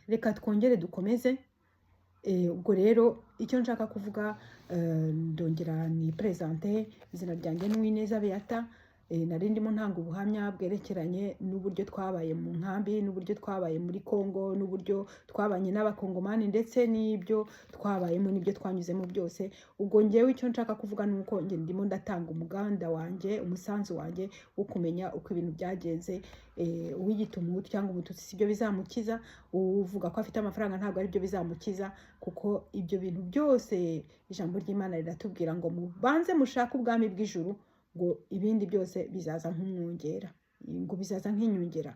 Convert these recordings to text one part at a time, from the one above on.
reka twongere dukomeze. Ubwo rero icyo nshaka kuvuga, ndongera ni presente, izina ryanjye ni Uwineza Beata. Nari ndimo ntanga ubuhamya bwerekeranye n'uburyo twabaye mu nkambi, n'uburyo twabaye muri Kongo, n'uburyo twabanye n'abakongomani ndetse n'ibyo twabayemo n'ibyo twanyuzemo byose. Ubwo ngewe icyo nshaka kuvuga nuko nge ndimo ndatanga umuganda wanjye, umusanzu wanjye wo kumenya uko ibintu byagenze. Uwiyita umuhutu cyangwa umututsi sibyo bizamukiza, uvuga ko afite amafaranga ntabwo ari byo bizamukiza, kuko ibyo bintu byose ijambo ry'Imana riratubwira ngo mubanze mushake ubwami bw'ijuru, ngo ibindi byose bizaza nk'umwongera, ngo bizaza nk'inyongera.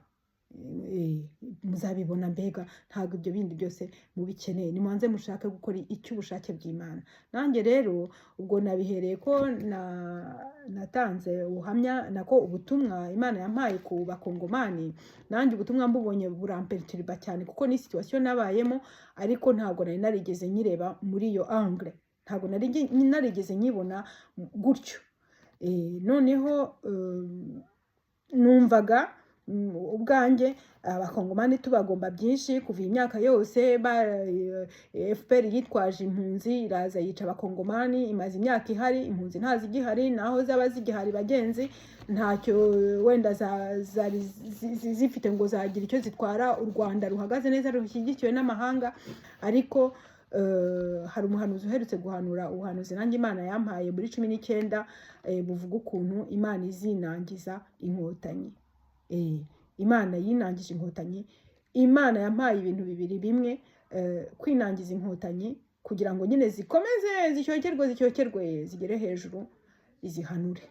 Muzabibona, mbega ntabwo ibyo bindi byose mubikeneye, nimubanze mushake gukora icy'ubushake bw'Imana. Nanjye rero ubwo nabihereye ko natanze ubuhamya nako ubutumwa Imana yampaye ku bakongomani, nanjye ubutumwa mbubonye buramperturba cyane kuko ni situation nabayemo, ariko ntabwo nari narigeze nyireba muri iyo angle, ntabwo nari narigeze nyibona gutyo. Noneho numvaga ubwanjye abakongomani tubagomba byinshi kuva imyaka yose. FPR yitwaje impunzi iraza yica abakongomani, imaze imyaka ihari, impunzi ntazi igihari, naho zaba zigihari bagenzi ntacyo wenda zifite ngo zagira icyo zitwara u Rwanda ruhagaze neza rushyigikiwe n'amahanga. Ariko hari umuhanuzi uherutse guhanura ubuhanuzi nanjye Imana yampaye muri 19 buvuga ukuntu Imana izinangiza inkotanyi. Imana yinangije inkotanyi. Imana yampaye ibintu bibiri, bimwe kwinangiza inkotanyi kugira ngo nyine zikomeze zicyokerwe zigere hejuru izihanure,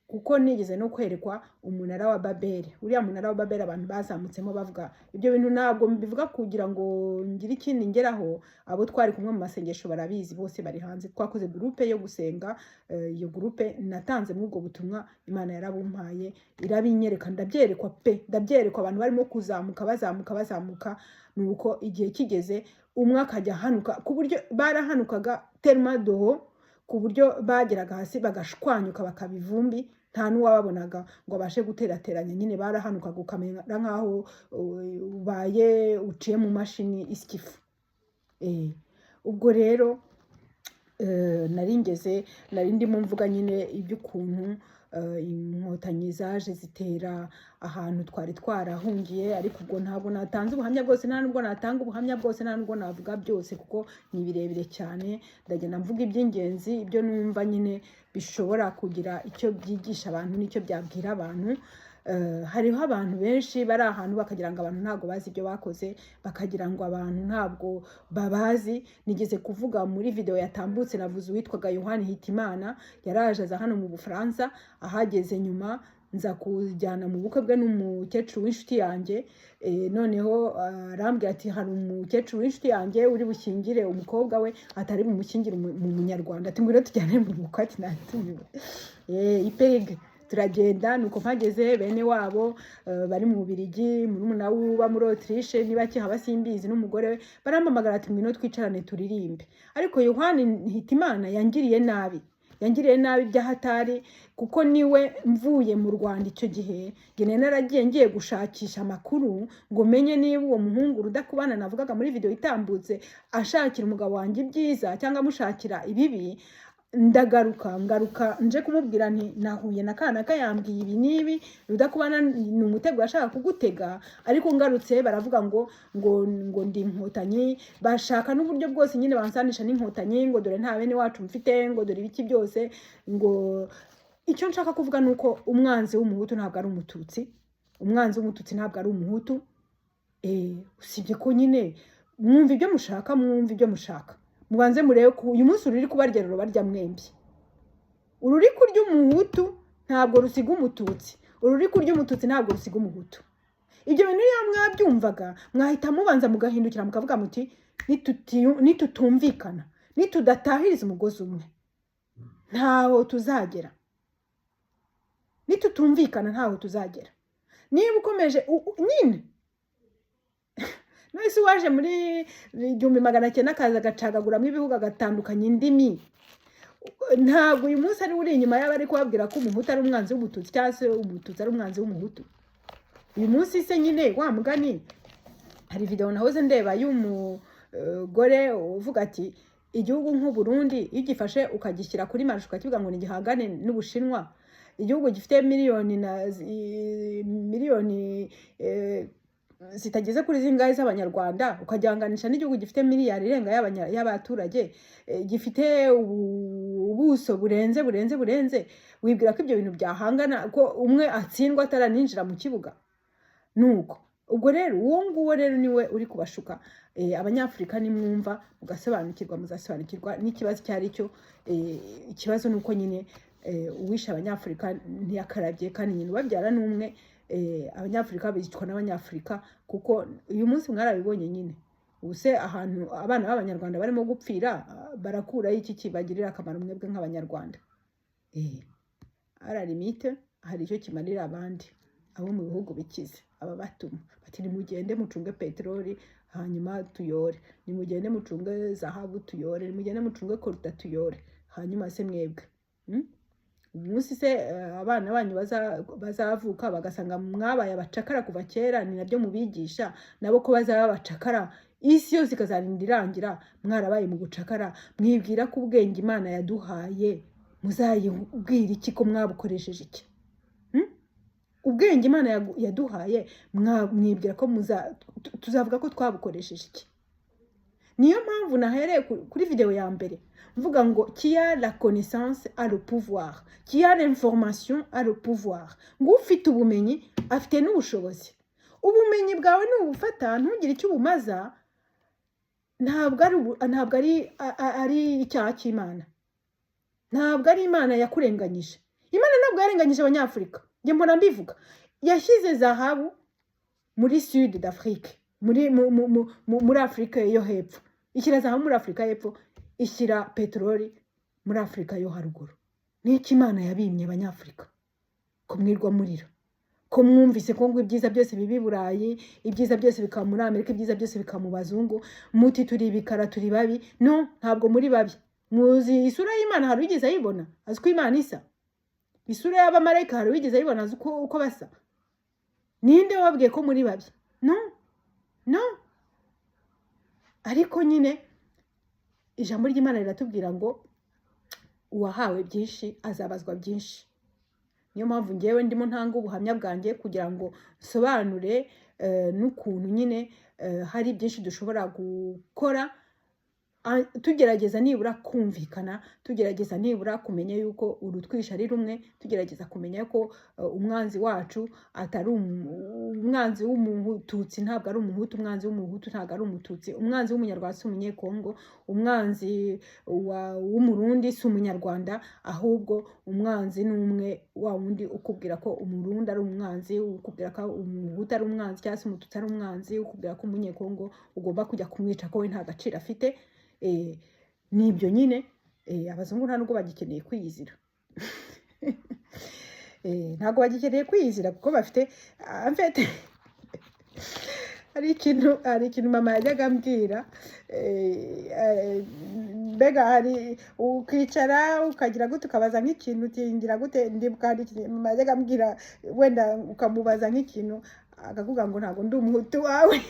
kuko nigeze no kwerekwa umunara wa Babeli. Uriya munara wa Babeli abantu bazamutsemo bavuga ibyo bintu, ntabwo mbivuga kugira ngo ngire ikindi ngeraho. Abo twari kumwe mu masengesho barabizi, bose bari hanze. Twakoze groupe yo gusenga, iyo groupe natanze muri ubwo butumwa Imana yarabumpaye, irabinyereka, ndabyerekwa abantu barimo kuzamuka bazamuka. Nuko igihe kigeze umwe akajya hanuka, ku buryo barahanukaga tellement d'eau, ku buryo bageraga hasi bagashwanyuka bakaba ivumbi, nta n'uwababonaga ngo abashe guterateranya. Nyine barahanukaga ukamenya nkaho ubaye uciye mu mashini iskifu. Ubwo rero nari ndimo mvuga nyine iby'ukuntu inkotanyi zaje zitera ahantu twari twarahungiye. Ariko ubwo ntabwo natanze ubuhamya bwose, nta nubwo natanga ubuhamya bwose, nta nubwo navuga byose kuko ni birebire cyane. Ndagenda mvuga iby'ingenzi, ibyo numva nyine bishobora kugira icyo byigisha abantu n'icyo byabwira abantu. Hariho abantu benshi bari ahantu bakagira ngo abantu ntabwo bazi ibyo bakoze, bakagira ngo abantu ntabwo babazi. Nigeze kuvuga muri video yatambutse, navuze uwitwaga Yohani Hitimana, yaraje aza hano mu Bufaransa. Ahageze nyuma nza kujyana mu bukwe bwe n'umukecuru w'inshuti yanjye. Noneho arambwira ati hari umukecuru w'inshuti yanjye uri bushyingire umukobwa we, atari bumushyingire mu Munyarwanda, ati ngwino tujyane mu bukwe. Ati natumiwe. Ipeg turagenda, nuko mpageze bene wabo bari mu Bubiligi, murumuna uba muri Autriche niba kihaba simbizi, n'umugore we barampamagara ati ngwino twicarane turirimbe. Ariko Yohani Hitimana yangiriye nabi byahatari, kuko niwe mvuye mu Rwanda icyo gihe. Gene naragiye ngiye gushakisha amakuru ngo menye niba uwo muhungu rudakubana navugaga muri video itambutse ashakira umugabo wanjye ibyiza cyangwa amushakira ibibi. Ngaruka nje kumubwira nti nahuye na kana kayambwiye ibi nibi, rudakubana ni umutego yashaka kugutega. Ariko ngarutse baravuga ngo ndi inkotanyi, bashaka n'uburyo bwose nyine bansanisha n'inkotanyi, ngo dore nta bene wacu mfite, ngo dore ibiki byose. Ngo icyo nshaka kuvuga nuko umwanzi w'umuhutu ntabwo ari umututsi, umwanzi w'umututsi ntabwo ari umuhutu. Usibye ko nyine mwumva ibyo mushaka, mubanze murebe ko uyu munsi ururi kubarya rubarya mwembi. Ururi kurya umuhutu ntabwo rusiga umututsi, ururi kurya umututsi ntabwo rusiga umuhutu. Ibyo bintu iyo mwabyumvaga mwahita mubanza mugahindukira mukavuga muti nitutumvikana, nitudatahiriza umugozi umwe ntaho tuzagera. Nitutumvikana ntaho tuzagera. Niba ukomeje nyine None waje muri 1900 kaza gacagaguramo ibihugu agatandukanye indimi. Ntabwo uyu munsi ari uri inyuma y'abari kubabwira ko umuhutu ari umwanzi w'umututsi cyangwa se umututsi ari umwanzi w'umuhutu. Uyu munsi se nyine wa mugani hari video nahoze ndeba y'umugore uvuga ati igihugu nk'u Burundi iyo ugifashe ukagishyira kuri marusha ukakivuga ngo nigihangane n'Ubushinwa, igihugu gifite miliyoni zitageze kuri zingahe z'abanyarwanda, ukagihanganisha n'igihugu gifite miliyari irenga y'abaturage, gifite ubuso burenze, wibwira ko ibyo bintu byahangana, ko umwe atsindwa ataraninjira mu kibuga? Nuko ubwo rero uwo nguwo rero niwe uri kubashuka. Abanyafurika nimwumva mugasobanukirwa, muzasobanukirwa n'ikibazo cyari cyo. Ikibazo nuko nyine uwisha abanyafurika ntiyakarabye, kandi nyine ubabyara n'umwe. Abanyafurika bicwa n'abanyafurika, kuko uyu munsi mwarabibonye nyine. Ubuse ahantu abana b'abanyarwanda barimo gupfira, barakuraho iki kibagirira akamaro mwebwe nk'abanyarwanda? Ara limite hari icyo kimarira abandi, abo mu bihugu bikize, aba batuma bati nimugende mucunge peteroli hanyuma tuyore, nimugende mucunge zahabu tuyore, nimugende mucunge koruta tuyore, hanyuma se mwebwe umunsi se abana banyu bazavuka bagasanga mwabaye abacakara kuva kera, ni nabyo mubigisha nabo ko bazaba abacakara, isi yose ikazarinda irangira mwarabaye mu gucakara. Mwibwira ko ubwenge Imana yaduhaye muzayibwira iki ko mwabukoresheje iki? Ubwenge Imana yaduhaye mwibwira ko tuzavuga ko twabukoresheje iki? Niyo mpamvu nahereye kuri video ya mbere mvuga ngo qui a la connaissance a le pouvoir, qui a l'information a le pouvoir. Ngo ufite ubumenyi afite n'ubushobozi. Ubumenyi bwawe n'ubufata ntugire icyo ubumaza, ntabwo ari icyaha cy'Imana, ntabwo ari Imana yakurenganyije. Imana ntabwo yarenganyije abanyafurika, njye mbona mbivuga. Yashyize zahabu muri Sud d'Afrique, muri Afrika yo hepfo, ishyira zahabu muri Afrika y'epfo, ishyira peteroli muri Afrika yo haruguru. N'iki Imana yabimye abanyafurika ko mwirwa murira, ko mwumvise ko ngo ibyiza byose bibi Burayi, ibyiza byose bikaba muri Amerika, ibyiza byose bikaba mu bazungu, muti turi ibikara turi babi. No, ntabwo muri babi. Muzi isura y'Imana hari wigeze ayibona? Azi ko Imana isa? Isura y'abamarayika hari wigeze ayibona azi uko basa? Ninde wabwiye ko muri babi? No. Ariko nyine ijambo ry'Imana riratubwira ngo uwahawe byinshi azabazwa byinshi. Niyo mpamvu ngewe ndimo ntanga ubuhamya bwanjye kugira ngo nsobanure n'ukuntu nyine hari byinshi dushobora gukora, tugerageza nibura kumvikana, tugerageza nibura kumenya yuko urutwisha ari rumwe, tugerageza kumenya ko umwanzi wacu atari umwanzi w'umututsi, ntabwo ari umuhutu, umwanzi w'umuhutu ntabwo ari umututsi, umwanzi w'umunyarwanda si umunyekongo, umwanzi w'umurundi si umunyarwanda, ahubwo umwanzi ni umwe, wa wundi ukubwira ko umurundi ari umwanzi, ukubwira ko umuhutu ari umwanzi, cyangwa se umututsi ari umwanzi, ukubwira ko umunyekongo ugomba kujya kumwica ko we nta gaciro afite. Nibyo nyine. Abazungu nta nubwo bagikeneye kwiyizira. Ntabwo bagikeneye kwiyizira kuko bafite amfete. Hari ikintu mama yajyaga ambwira, mbega hari ukicara ukagira gute ukabaza nk'ikintu utingira gute, ndibuka hari mama yajyaga ambwira, wenda ukamubaza nk'ikintu akavuga ngo ntabwo ndi umuhutu wawe.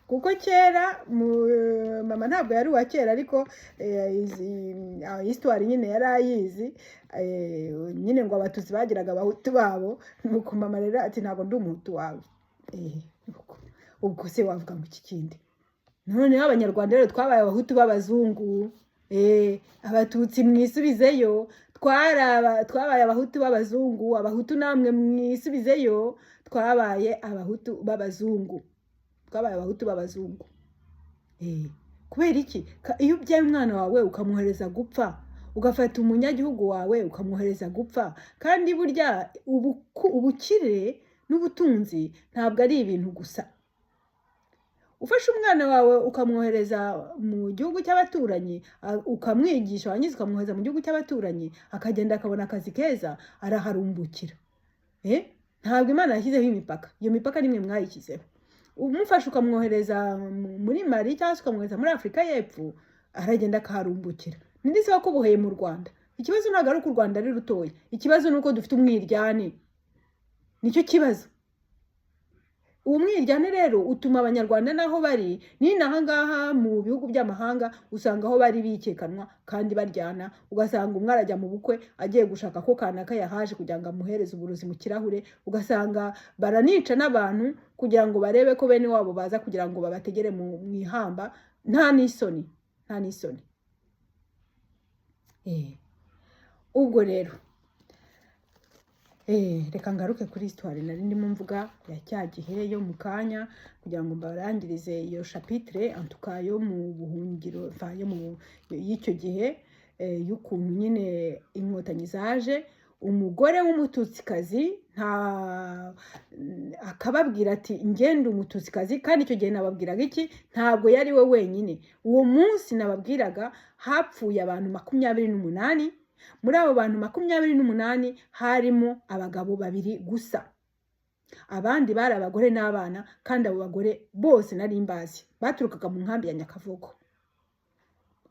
Kuko kera mama ntabwo yari uwa kera, ariko histoire nyine yari ayizi, nyine ngo abatutsi bagiraga abahutu babo, nuko mama rero ati ntabwo ndi umuhutu wawe. Ubwo se wavuga ngo iki kindi? None abanyarwanda rero twabaye abahutu b'abazungu, abatutsi mwisubizeyo, twabaye abahutu b'abazungu, abahutu namwe mwisubizeyo, twabaye abahutu b'abazungu. Kubera iki? Iyo ubyaye umwana wawe ukamwohereza gupfa, ugafata umunyagihugu wawe ukamwohereza gupfa, kandi burya ubukire n'ubutunzi ntabwo ari ibintu gusa. Ufashe umwana wawe ukamwohereza mu gihugu cy'abaturanyi, ukamwigisha, wangiza ukamwohereza mu gihugu cy'abaturanyi, akagenda akabona akazi keza, araharumbukira. Ntabwo Imana yashyizeho imipaka, iyo mipaka nimwe mwayishyizeho. Umufasha ukamwohereza muri Mali cyangwa ukamwohereza muri Afrika y'Epfo, aragenda akaharumbukira. Nindi se ko buheye mu Rwanda? Ikibazo ntabwo ari uko u Rwanda ari rutoya, ikibazo nuko dufite umwiryane. Nicyo kibazo. uwo mwiryane rero utuma abanyarwanda naho bari n'inaha ngaha mu bihugu by'amahanga usanga aho bari bikekanwa kandi baryana, ugasanga umwe arajya mu bukwe agiye gushaka ko kanaka yahaje kugira ngo amuhereze uburozi mu kirahure, ugasanga baranica n'abantu kugira ngo barebe ko bene wabo baza kugira ngo babategere mu ihamba, nta n'isoni. Ubwo rero reka ngaruke kuri histoire nari ndimo mvuga ya cya gihe yo mu kanya kugira ngo mbarangirize iyo chapitre en tout cas yo mu buhungiro yo mu y'icyo gihe y'ukuntu nyine inkotanyi zaje, umugore w'umututsikazi akababwira ati ngende umututsikazi, kandi icyo gihe nababwiraga iki, ntabwo yari we wenyine. Uwo munsi nababwiraga hapfuye abantu 28, muri abo bantu 28 harimo abagabo 2 gusa, abandi bari abagore n'abana, kandi abo bagore bose nari mbazi baturukaga mu nkambi ya Nyakavugo.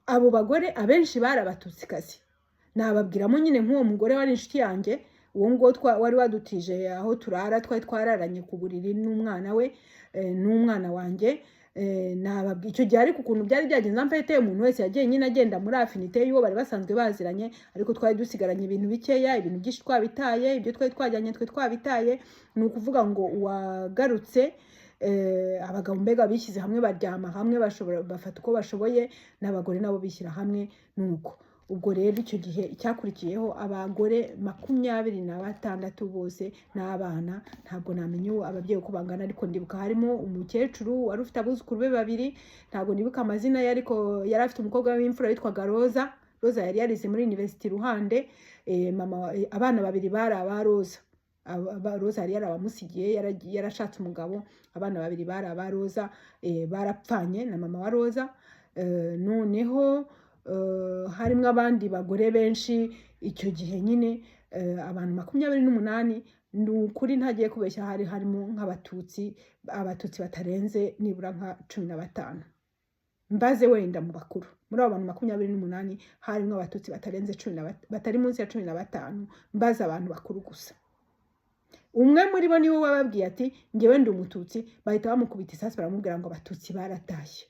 Abo bagore abenshi bari abatutsikazi. Nababwiramo nyine nk'uwo mugore wari inshuti yanjye, uwo ngo wari wadutije aho turara, twari twararanye ku buriri n'umwana we n'umwana wanjye. Icyo gihe ariko ukuntu byari byagenze mfite umuntu wese yagiye nyine agenda muri affinité y'uwo bari basanzwe baziranye, ariko twari dusigaranye ibintu bikeya, ibintu byinshi twabitaye, ibyo twari twajyanye twe twabitaye. Ni ukuvuga ngo uwagarutse abagabo mbega bishyize hamwe, baryama hamwe, bafata uko bashoboye, n'abagore nabo bishyira hamwe. Nuko ubwo rero icyo gihe icyakurikiyeho abagore 26 bose n'abana, ntabwo namenye ababyeyi uko bangana, ariko ndibuka harimo umukecuru wari ufite abuzukuru be 2, ntabwo nibuka amazina ye, ariko yari afite umukobwa w'imfura witwaga Roza yari yarize muri university Ruhande. Abana 2 bari aba Roza. Roza yari yarabamusigiye, yarashatse umugabo. Abana 2 bari aba Roza, barapfanye na mama wa Roza. Noneho harimo abandi bagore benshi icyo gihe nyine, abantu 28. Ni ukuri ntagiye kubeshya, harimo nk'abatutsi batarenze nibura nka 15. Mbaze wenda mu bakuru muri abo bantu 28 harimo abatutsi batarenze 10, batari munsi ya 15. Mbaze abantu bakuru gusa. Umwe muri bo niwe wababwiye ati ngewe ndi umututsi, bahita bamukubita isasu baramubwira ngo abatutsi baratashye.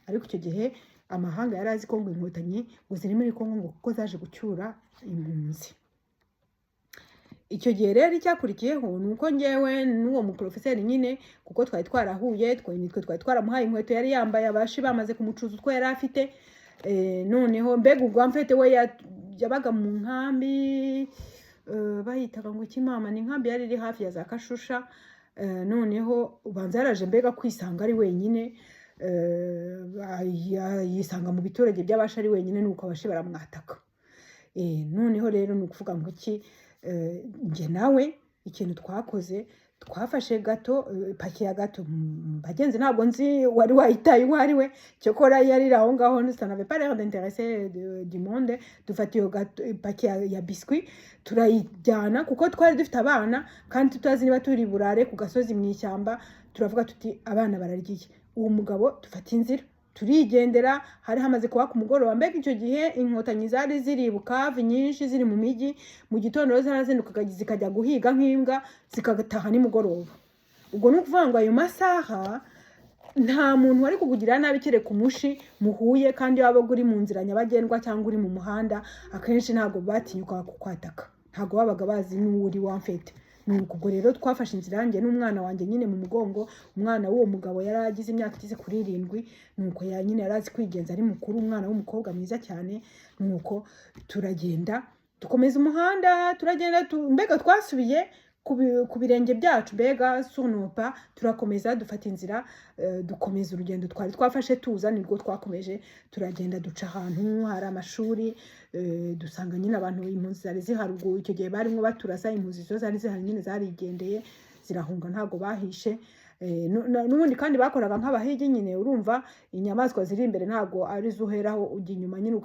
Ariko icyo gihe amahanga yari azi ko ngo inkotanyi ngo ziri muri Kongo ngo kuko zaje gucyura impunzi. Icyo gihe rero icyakurikiyeho ni uko ngewe n'uwo muprofeseri nyine, kuko twari twarahuye, twari twaramuhaye inkweto yari yambaye, abashi bamaze kumucuza utwo yari afite. Noneho mbega ubwo mfite we yabaga mu nkambi bayitaga ngo Kimama, ni inkambi yari iri hafi ya za Kashusha. Noneho ubanza yaraje mbega kwisanga ari wenyine, yisanga mu biturage by'abashi ari wenyine, nuko abashi baramwataka. Noneho rero ni ukuvuga ngo iki, nge nawe ikintu twakoze, twafashe gato paki ya gato, bagenzi ntabwo nzi wari wayitaye uwo ari we, cyokora yari aho ngaho, ça n'avait pas l'air d'intéresser du monde. Dufata iyo paki ya biscuit turayijyana, kuko twari dufite abana kandi tutazi niba turi burare ku gasozi mu ishyamba. Turavuga tuti abana bararyiye. Uwo mugabo dufata inzira turigendera, hari hamaze kuba ku mugoroba. Mbega icyo gihe inkotanyi zari ziri Bukavu nyinshi, ziri mu miji, mu gitondo zarazindukaga zikajya guhiga nk'imbwa, zikagataha nimugoroba. Ubwo ni ukuvuga ngo ayo masaha nta muntu wari kukugira nabi kereka umushi muhuye, kandi waba uri mu nzira nyabagendwa cyangwa uri mu muhanda, akenshi ntabwo batinyuka kukwataka, ntabwo babaga bazi n'uri wamfete. Nuko rero twafashe inzira yanjye n'umwana wanjye nyine mu mugongo. Umwana w'uwo mugabo yari agize imyaka igeze kuri 7, nuko nyine yari azi kwigenza, ari mukuru, umwana w'umukobwa mwiza cyane. Nuko turagenda dukomeza umuhanda, turagenda mbega twasubiye ku birenge byacu, mbega sunupa turakomeza dufata inzira, dukomeza urugendo twari twafashe tuza. Nibwo twakomeje turagenda duca ahantu hari amashuri, dusanga nyine abantu impunzi zari ziharuguru. Icyo gihe barimo baturasa, impunzi zo zari zihari nyine zarigendeye zirahunga, ntago bahishe. N'ubundi kandi bakoraga nk'abahigi nyine, urumva inyamaswa ziri imbere ntago ari zuheraho, ujya inyuma nyine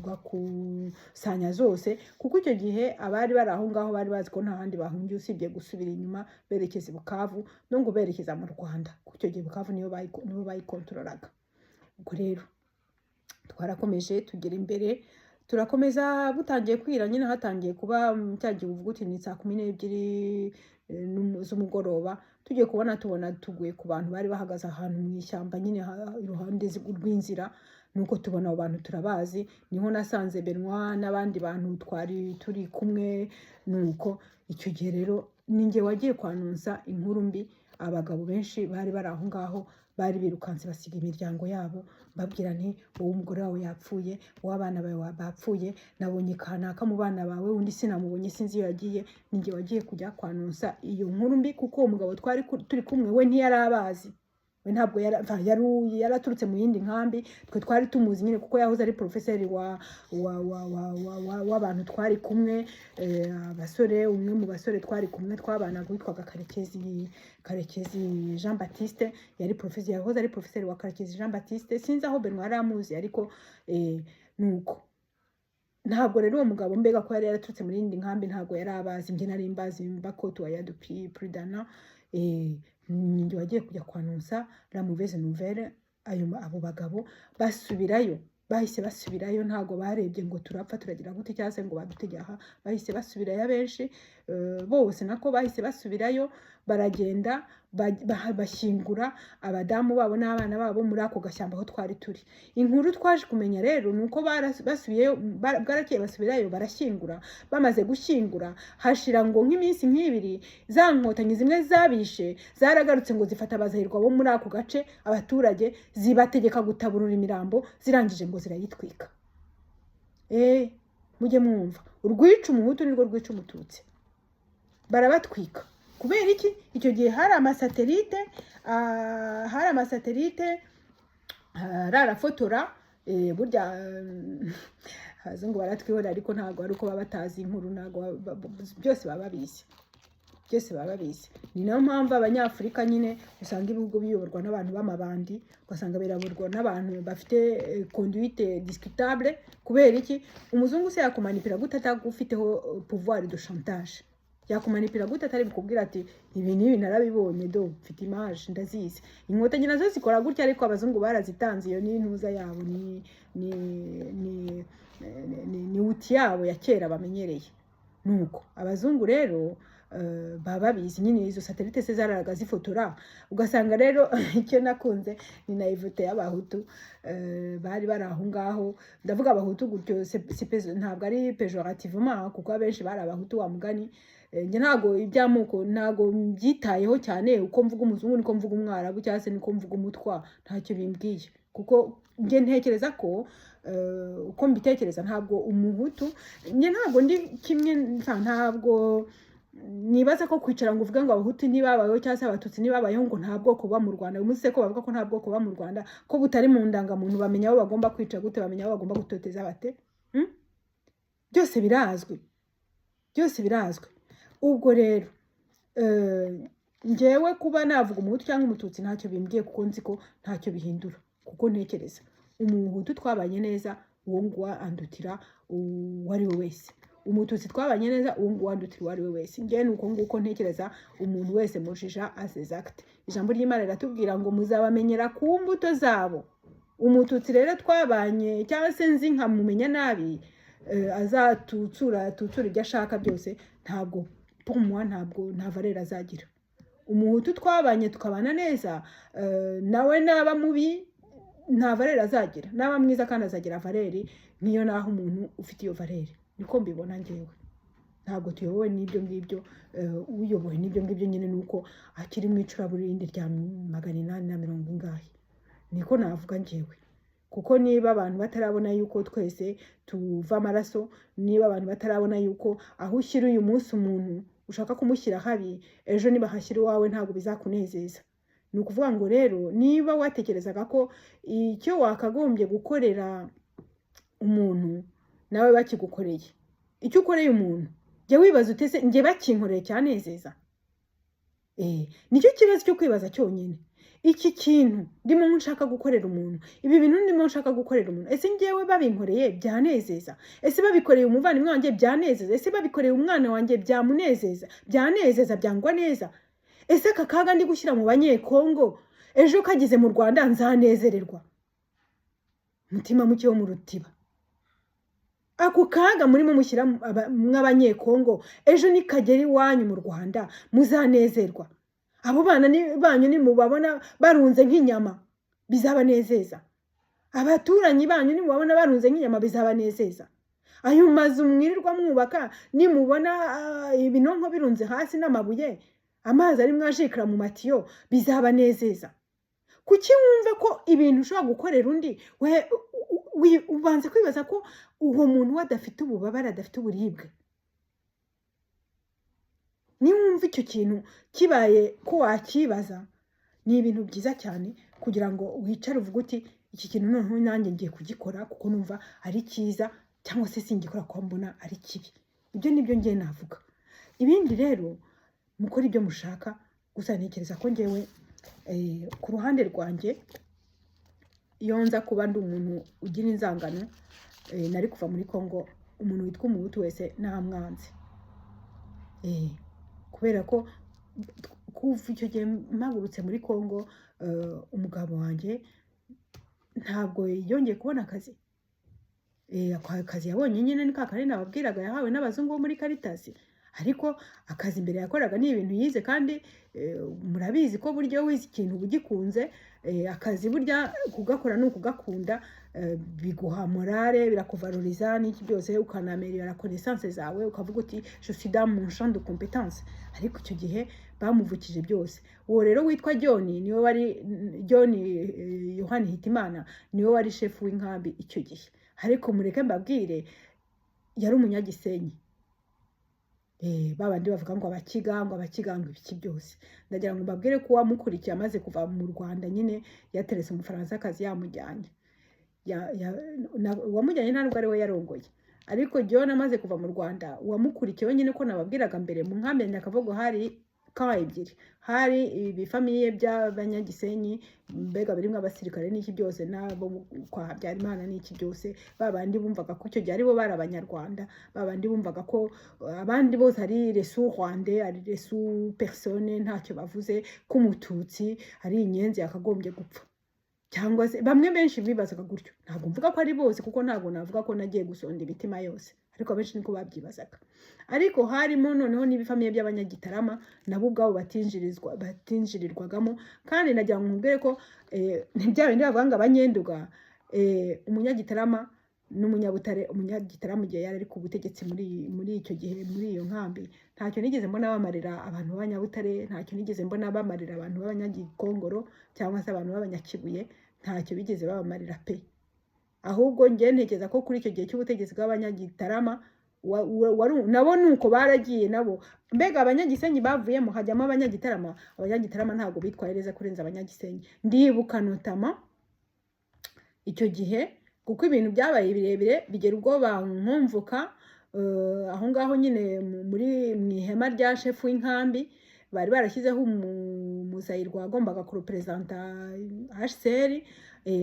ugakusanya zose, kuko icyo gihe abari bari aho ngaho bari bazi ko nta handi bahungiye usibye gusubira inyuma berekeza i Bukavu, no ngo berekeza mu Rwanda, kuko icyo gihe Bukavu nibo bayikontorolaga. Ubwo rero twarakomeje tugera imbere, turakomeza butangiye kwira nyine hatangiye kuba cyagiye uvuga uti ni saa 12 z'umugoroba tugiye tubona tuguye ku bantu bari bahagaze ahantu mu ishyamba nyine iruhande rw'inzira nuko tubona abo bantu turabazi niho nasanze Benoit n'abandi bantu twari turi kumwe nuko icyo gihe rero ninjye wagiye kwanunsa inkuru mbi abagabo benshi bari bari aho ngaho bari birukanse basiga imiryango yabo babwira nti wowe umugore wawe yapfuye w'abana bawe bapfuye nabonye kanaka mu bana bawe undi sinamubonye sinzi iyo yagiye ninjye wagiye kujya kwanunsa iyo nkuru mbi kuko uwo mugabo twari turi kumwe we ntiyarabazi we ntabwo yaraturutse mu yindi nkambi twe twari tumuzi nyine kuko yahoze ari professeur w'abantu twari kumwe abasore umwe mu basore twari kumwe twabanaga witwaga Karekezi Jean Baptiste yahoze ari professeur wa Karekezi Jean Baptiste sinzi aho Benoit aramuzi ariko nuko ntabwo rero uwo mugabo mbega ko yari yaraturutse muri yindi nkambi ntabwo yarabazi njye nari mbazi mbakotu ya depuis plus d'un an ninjye wagiye kujya kwanunsa la mauvaise nouvelle abo bagabo bahise basubirayo ntago barebye ngo turapfa turagira gute cyase ngo badutegeye aha bahise basubirayo benshi bose nako bahise basubirayo baragenda bashyingura abadamu babo n'abana babo muri ako gashyamba aho twari turi inkuru twaje kumenya rero nuko basubiyeyo bwarakeye basubirayo barashyingura bamaze gushyingura hashira ngo nk'iminsi nk'ibiri za nkotanyi zimwe zabishe zaragarutse ngo zifata abazahirwa bo muri ako gace abaturage zibategeka gutaburura imirambo zirangije ngo zirayitwika mujye mwumva urwica umuhutu nirwo rwica umututsi barabatwika kubera iki icyo gihe hari amasatelite rarafotora burya haza ngo baratwihora ariko ntabwo ari uko baba batazi inkuru ntabwo byose baba babizi ni nayo mpamvu abanyafurika nyine usanga ibihugu biyoborwa n'abantu b'amabandi ugasanga biraborwa n'abantu bafite conduite discutable kubera iki umuzungu se yakumanipira gute atagufiteho pouvoir de chantage yakumanipira gute atari bukubwira ati ibi nibi narabibonye do mfite image ndazizi inkotanyi nazo zikora gutya ariko abazungu barazitanze iyo ni ntuza yabo ni uti yabo ya kera bamenyereye nuko abazungu rero baba bizi nyine izo satellite se zararaga zifotora ugasanga rero icyo nakunze ni naivete y'abahutu bari bari aho ngaho ndavuga abahutu gutyo ntabwo ari pejorativement kuko abenshi bari abahutu wa mugani njye ntago iby'amoko ntago byitayeho cyane uko mvuga umuzungu niko mvuga umwarabu cyangwa se niko mvuga umutwa ntacyo bimbwiye kuko njye ntekereza ko uko mbitekereza ntabwo umuhutu njye ntabwo ndi kimwe ntabwo nibaza ko kwicara ngo uvuge ngo abahutu ntibabayeho cyangwa se abatutsi ntibabayeho ngo nta bwoko buba mu Rwanda uyu munsi ko bavuga ko nta bwoko buba mu Rwanda ko butari mu ndangamuntu bamenya aho bagomba kwica gute bamenya aho bagomba gutoteza bate byose birazwi ubwo rero njyewe kuba navuga umuhutu cyangwa umututsi ntacyo bimbwiye kuko nzi ko ntacyo bihindura kuko ntekereza umuhutu twabanye neza uwo nguwo andutira uwo ari we wese umututsi twabanye neza uwo nguwo andutira uwo ari we wese njyewe nuko nguko ntekereza umuntu wese mujija as exact ijambo ry'Imana riratubwira ngo muzabamenyera ku mbuto zabo umututsi rero twabanye cyangwa se nzi nkamumenya nabi azatutsura ibyo ashaka byose ntabwo pomwa nta valeur azagira umuhutu twabanye tukabana neza nawe naba mubi nta valeur azagira naba mwiza kandi azagira valeur niyo naho umuntu ufite iyo valeur niko mbibona njyewe ntabwo tuyobowe n'ibyo ngibyo uyobowe n'ibyo ngibyo nyine nuko akiri mu icuraburindi rya 840 ingahe niko navuga njyewe kuko niba abantu batarabona yuko twese tuva amaraso niba abantu batarabona yuko aho ushyira uyu munsi umuntu ushaka kumushyira habi ejo niba hashyira iwawe ntabwo bizakunezeza ni ukuvuga ngo rero niba watekerezaga ko icyo wakagombye gukorera umuntu nawe bakigukoreye icyo ukoreye umuntu jya wibaza utese njye bakinkoreye cyanezeza nicyo kibazo cyo kwibaza cyonyine iki kintu ndimo nshaka gukorera umuntu ibi bintu ndimo nshaka gukorera umuntu ese njyewe babinkoreye byanezeza ese babikoreye umuvandimwe wanjye byanezeza ese babikoreye umwana wanjye byamunezeza byanezeza byangwa neza ese aka kaga ndi gushyira mu banyekongo ejo kageze mu Rwanda nzanezererwa mutima muke wo mu rutiba ako kaga murimo mushyira mw'abanyekongo ejo nikagera iwanyu mu Rwanda muzanezerwa. Abo bana banyu nimubabona barunze nk'inyama bizabanezeza. Abaturanyi banyu nimubabona barunze nk'inyama bizabanezeza. Ayo mazu mwirirwa mwubaka nimubona ibinonko birunze hasi n'amabuye amazi ari mwashikira mu matiyo bizabanezeza. Kuki wumve ko ibintu ushobora gukorera undi ubanze kwibaza ko uwo muntu wadafite ububabare adafite uburibwe. Niwumva icyo kintu kibaye ko wakibaza ni ibintu byiza cyane kugira ngo wicare uvuge uti iki kintu noneho nanjye ngiye kugikora kuko numva ari cyiza cyangwa se singikora ko mbona ari kibi. Ibyo nibyo ngiye navuga. Ibindi rero mukora ibyo mushaka, gusa ntekereza ko ngewe ku ruhande rwanjye iyo nza kuba ndi umuntu ugira inzangano nari kuva muri Kongo. Umuntu witwa umuhutu wese nta mwanzi, kubera ko kuva icyo gihe mpagurutse muri Kongo umugabo wanjye ntabwo yongeye kubona akazi. Akazi yabonye nyine ni kakari nababwiraga yahawe n'abazungu bo muri Caritas, ariko akazi imbere yakoraga ni ibintu yize kandi murabizi ko buryo wize ikintu ugikunze akazi burya kugakora no kugakunda biguha morale, birakuvaloriza n'iki byose ukanameliora connaissance zawe ukavuga uti je suis dans mon champ de compétence. Ariko icyo gihe bamuvukije byose. Uwo rero witwa John niwe wari John Yohani Hitimana niwe wari chef w'inkambi icyo gihe. Ariko mureke mbabwire yari umunyagisenyi. Babandi bavuga ngo abakiganga ibiki byose. Ndagira ngo mbabwire ko wamukurikiye amaze kuva mu Rwanda nyine yaterese umufaransa akazi yamujyanye. Wamujyanye ntabwo ari we yarongoye. Ariko John amaze kuva mu Rwanda wamukurikiye nyine ko nababwiraga mbere mu nkambi Nyakavugo hari ka ebyiri. Hari ibifamiye by'abanyagisenyi mbega birimo abasirikare n'iki byose nabo kwa Habyarimana n'iki byose. Babandi bumvaga ko icyo gihe ari bo bari abanyarwanda. Babandi bumvaga ko abandi bose ari resu Rwanda, ari resu personne ntacyo bavuze ko umututsi ari inyenzi yakagombye gupfa. Cyangwa se bamwe benshi bibazaga gutyo. Ntabwo mvuga ko ari bose kuko ntabwo navuga ko nagiye gusonda imitima yose, ariko benshi niko babyibazaga. Ariko harimo noneho n'ibifamiye by'abanyagitarama nabo ubwabo batinjirirwagamo. Kandi nagira ngo mbwire ko ntibya bindi bavuga ngo abanyenduga umunyagitarama n'umunyabutare. Umunyagitarama igihe yari ari ku butegetsi muri icyo gihe muri iyo nkambi ntacyo nigeze mbona bamarira abantu b'abanyabutare, ntacyo nigeze mbona bamarira abantu b'abanyagikongoro cyangwa se abantu b'abanyakibuye, ntacyo bigeze babamarira pe. Ahubwo ngiye ntekereza ko kuri icyo gihe cy'ubutegetsi bw'abanyagitarama nabo nuko baragiye nabo. Mbega abanyagisenyi bavuyemo hajyamo abanyagitarama. Abanyagitarama ntabwo bitwaye neza kurenza abanyagisenyi. Ndibuka notama icyo gihe kuko ibintu byabaye birebire bigera ubwo bankumvuka aho ngaho nyine muri mwihema rya chef w'inkambi bari barashyizeho umuzayirwa wagombaga kurepresenta HCR.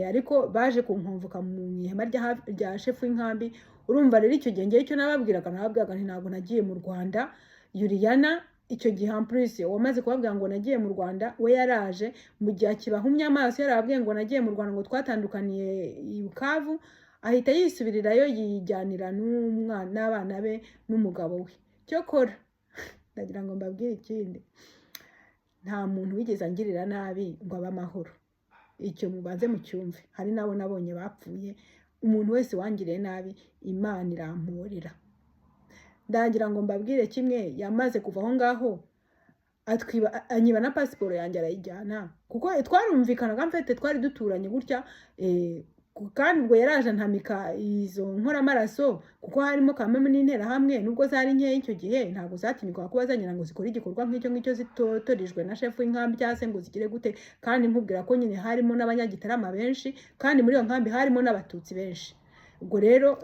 Ariko baje kunkumvuka mu ihema rya chef w'inkambi. Urumva rero icyo gihe ngiye cyo nababwiraga nti ntabwo nagiye mu Rwanda. Juliana icyo gihe en plus wamaze kubabwira ngo nagiye mu Rwanda we yaraje mu gihe akibahumye amaso yarababwiye ngo nagiye mu Rwanda ngo twatandukaniye i Bukavu, ahita yisubirirayo yijyanira n'abana be n'umugabo we. Cyokora ndagira ngo mbabwire ikindi, nta muntu wigeze angirira nabi ngo abe amahoro. Icyo mubanze mu cyumve. Hari nabo nabonye bapfuye. Umuntu wese wangiriye nabi Imana iramporera. Ndagira ngo mbabwire kimwe, yamaze kuva aho ngaho anyiba na pasiporo yanjye arayijyana kuko twarumvikanaga mfite twari duturanye gutya. Kandi ubwo yaraje ntamika izo nkoramaraso kuko harimo kameme n'intera hamwe nubwo zari nkeya icyo gihe ntabwo zatinyuka kuba zanyira ngo zikora igikorwa nk'icyo zitotorijwe na chef w'inkambi cyangwa se ngo zigire gute. Kandi nkubwira ko nyine harimo n'abanyagitarama benshi kandi muri iyo nkambi harimo n'abatutsi benshi. Ubwo rero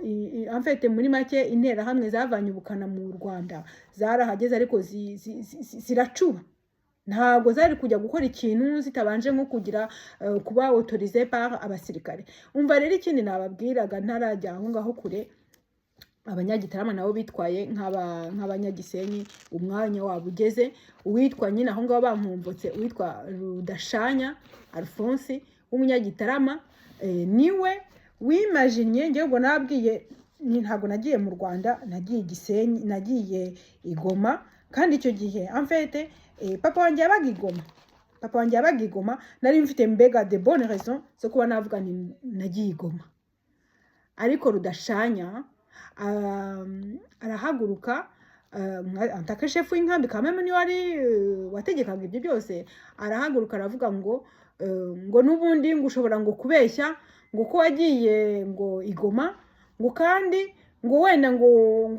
amfete muri make intera hamwe zavanye ubukana mu Rwanda zarahageze ariko ziracuba. Ntabwo zari kujya gukora ikintu zitabanje nko kugira kuba autorisé par abasirikare. Umva rero ikindi nababwiraga ntarajya aho ngaho kure, abanyagitarama nabo bitwaye nk'abanyagisenyi umwanya wabo ugeze. Uwitwa nyine aho ngaho bankumbutse witwa Rudashanya Alphonse w'umunyagitarama niwe wimagine ngiye ngo nabwiye ntabwo nagiye mu Rwanda, nagiye Gisenyi, nagiye Igoma, kandi icyo gihe en fait papa wanjye yabaga Igoma. Papa wanjye yabaga Igoma, nari mfite mbega de bonnes raisons zo kuba navuga ni nagiye Igoma. Ariko Rudashanya arahaguruka antaka chef w'inkambi kameme ni wari wategekaga ibyo byose, arahaguruka aravuga ngo nubundi ngo ushobora ngo kubeshya ngo ko wagiye ngo Igoma, ngo kandi ngo wenda ngo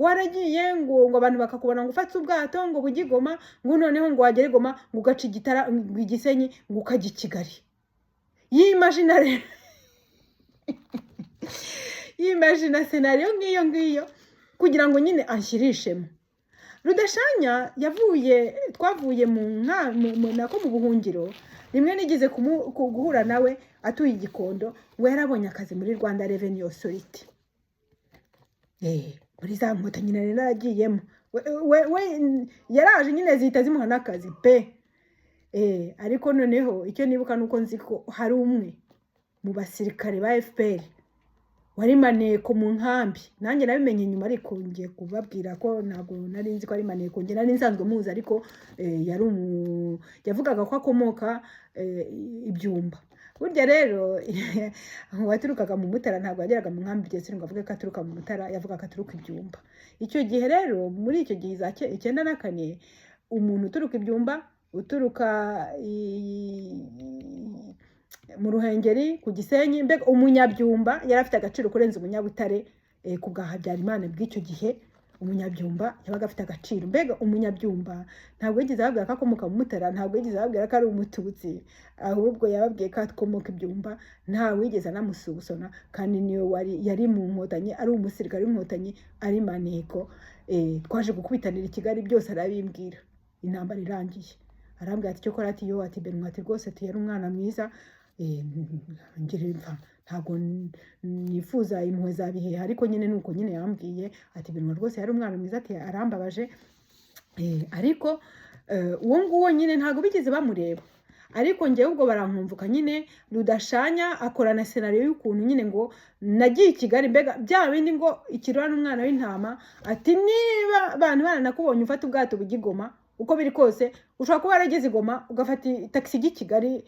waragiye ngo abantu bakakubona ngo ufatse ubwato ngo bujye Igoma, ngo noneho ngo wagere Igoma ngo ugaca igitara ngo Igisenyi ngo ukajya i Kigali. Yimagina scenario nk'iyo kugira ngo nyine anshirishemo. Rudashanya twavuye mu buhungiro, rimwe nigeze guhura nawe atuye Igikondo, ngo yarabonye akazi muri Rwanda Revenue Authority. Muri za Nkotanyi nari naragiyemo, we yaraje nyine zihita zimuha n'akazi pe. Ariko noneho icyo nibuka nuko nzi ko hari umwe mu basirikare ba FPR wari maneko mu nkambi, nanjye nabimenye nyuma, ariko ngiye kubabwira ko ntabwo nari nzi ko ari maneko, nge nari nsanzwe muzi, ariko yavugaga ko akomoka Ibyumba. Burya rero waturukaga mu Mutara ntabwo yageraga mu nkambi byose ngo avuge ko aturuka mu Mutara, yavuga ko aturuka Ibyumba. Icyo gihe rero muri icyo gihe za 94 umuntu uturuka Ibyumba, uturuka mu Ruhengeri ku Gisenyi, mbega umunyabyumba yari afite agaciro kurenza umunyabutare ku bwa Habyarimana bw'icyo gihe. Umunyabyumba yabaga afite agaciro, mbega umunyabyumba ntabwo yigeze ababwira ko akomoka mu Mutara, ntabwo yigeze ababwira ko ari umututsi, ahubwo yababwiye ko akomoka Ibyumba, ntawe yigeze anamusubusona, kandi niyo yari mu Nkotanyi, ari umusirikare w'Inkotanyi, ari maneko. Twaje gukubitanira i Kigali, byose arabimbwira. Intambara irangiye arambwira ati cyo kora ati yo ati Benwa ati rwose ati yari umwana mwiza, ntabwo nifuza impuhwe za bihe, ariko nyine nuko nyine yambwiye ati Benwa rwose yari umwana mwiza, ati arambabaje. Ariko uwo nguwo nyine ntabwo bigeze bamureba, ariko ngewe ubwo barankumvuka nyine. Rudashanya akorana scenario y'ukuntu nyine ngo nagiye i Kigali, mbega bya bindi ngo ikirura n'umwana w'intama, ati niba abantu baranakubonye ufata ubwato bujya Igoma, uko biri kose ushobora kuba warageze Igoma ugafata taxi y'i Kigali,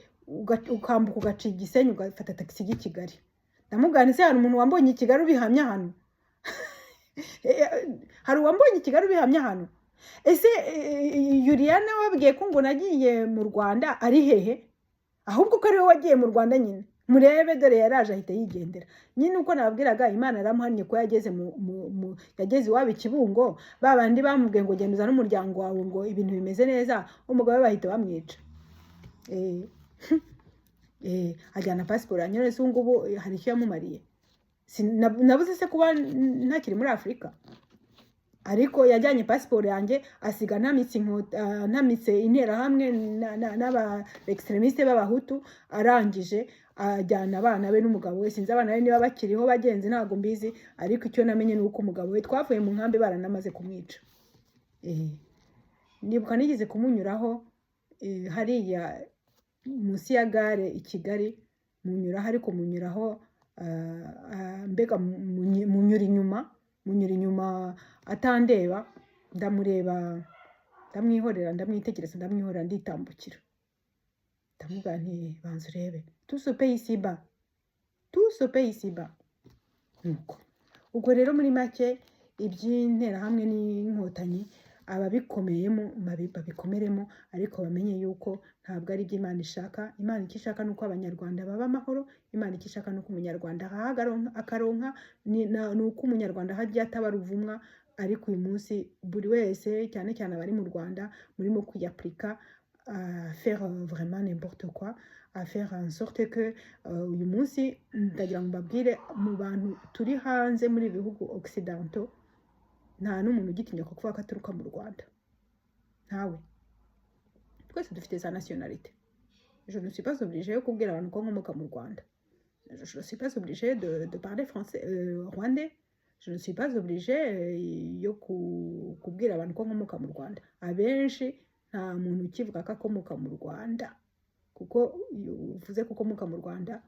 ukambuka ugaca Igisenyi ugafata taxi y'i Kigali. Ndamubwira se hari umuntu wambonye i Kigali ubihamya hano? Hari uwambonye i Kigali ubihamya hano? Ese Juliana wabwiye ko ngo nagiye mu Rwanda ari hehe? Ahubwo ko ari we wagiye mu Rwanda nyine. Murebe dore yaraje ahita yigendera. Nyine uko nababwiraga Imana yaramuhannye ko yageze yageze iwabo Kibungo, babandi bamubwiye ngo genda uzana umuryango wawe ngo ibintu bimeze neza, umugabo we bahita bamwica. Ajyana passport anyone se ngubu hari icyo yamumariye. Nabuze se kuba ntakiri muri Afrika. Ariko yajyanye passport yanjye asiga ntamitse intera hamwe n'aba extremiste b'abahutu, arangije ajyana abana be n'umugabo we. Sinzi abana be niba bakiriho bagenzi, ntago mbizi, ariko icyo namenye nuko umugabo we twavuye mu nkambi baranamaze kumwica. Nibuka nigeze kumunyuraho hariya munsi ya gare i Kigali, munyuraho, ariko munyuraho mbega munyura inyuma atandeba, ndamureba, ndamwihorera, ndamwitegereza, ndamwihorera, nditambukira. Ndamubwira nti banza urebe, tout ce pays ici-bas. Nuko ubwo rero muri make iby'intera hamwe n'Inkotanyi ababikomeyemo babikomeremo, ariko bamenye yuko ntabwo ari iby'Imana ishaka. Imana icyo ishaka nuko abanyarwanda baba amahoro, Imana icyo ishaka nuko umunyarwanda akaronka, nuko umunyarwanda hajya ataba ruvumwa. Ariko uyu munsi buri wese, cyane cyane abari mu Rwanda, murimo kwiyaplika faire vraiment n'importe quoi, à faire en sorte que uyu munsi ndagira ngo mbabwire mu bantu turi hanze muri ibihugu occidentaux, nta n'umuntu ugitinya kuvuga ko aturuka mu Rwanda. Ntawe. Twese dufite za nationalité. Je ne suis pas obligée yo kubwira abantu ko nkomoka mu Rwanda. Je ne suis pas obligée de parler français rwandais. Je ne suis pas obligée yo kubwira abantu ko nkomoka mu Rwanda. Abenshi nta muntu ukivuga ko akomoka mu Rwanda, kuko uvuze ko ukomoka mu Rwanda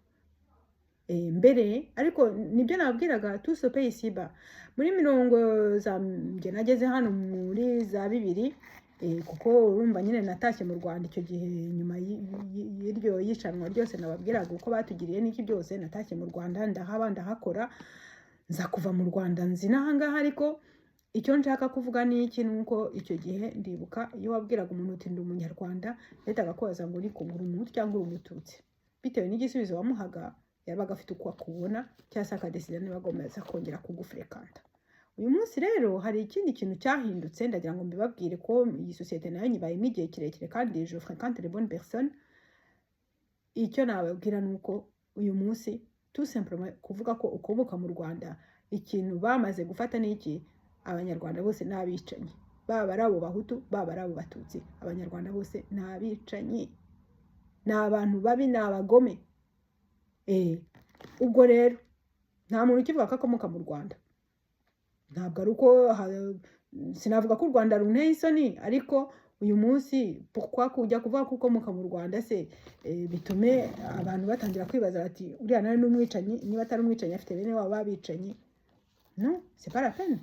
mbere ariko nibyo nabwiraga tout ce pays ici-bas muri mirongo za njye nageze hano muri za 2000 kuko urumva nyine natashye mu Rwanda icyo gihe nyuma y'iryo yicanwa ryose nababwiraga uko batugiriye n'iki byose natashye mu Rwanda ndahaba ndahakora nza kuva mu Rwanda nzi nahangaha ariko icyo nshaka kuvuga ni iki nuko icyo gihe ndibuka iyo wabwiraga umuntu uti ndi umunyarwanda letaga koza ngo uri kugura umutu cyangwa uri umututsi bitewe n'igisubizo wamuhaga yabaga afite uko akubona cyangwa se akadesida niba agomeza kongera kugufrekanta uyu munsi rero hari ikindi kintu cyahindutse ndagira ngo mbibabwire ko iyi societe nayo nyibayemo igihe kirekire kandi je fréquente les bonnes personnes icyo nababwira nuko uyu munsi tout simplement kuvuga ko ukomoka mu Rwanda ikintu bamaze gufata n'iki abanyarwanda bose nabicanyi baba ari abo bahutu baba ari abo batutsi abanyarwanda bose nabicanyi n'abantu babi n'abagome ubwo rero nta muntu ukivuga ko akomoka mu Rwanda ntabwo ari uko sinavuga ko u Rwanda runteye isoni ariko uyu munsi pourquoi kujya kuvuga ko ukomoka mu Rwanda se bitume abantu batangira kwibaza bati uriya nawe n'umwicanyi niba atari umwicanyi afite bene wabo babicanyi non c'est pas la peine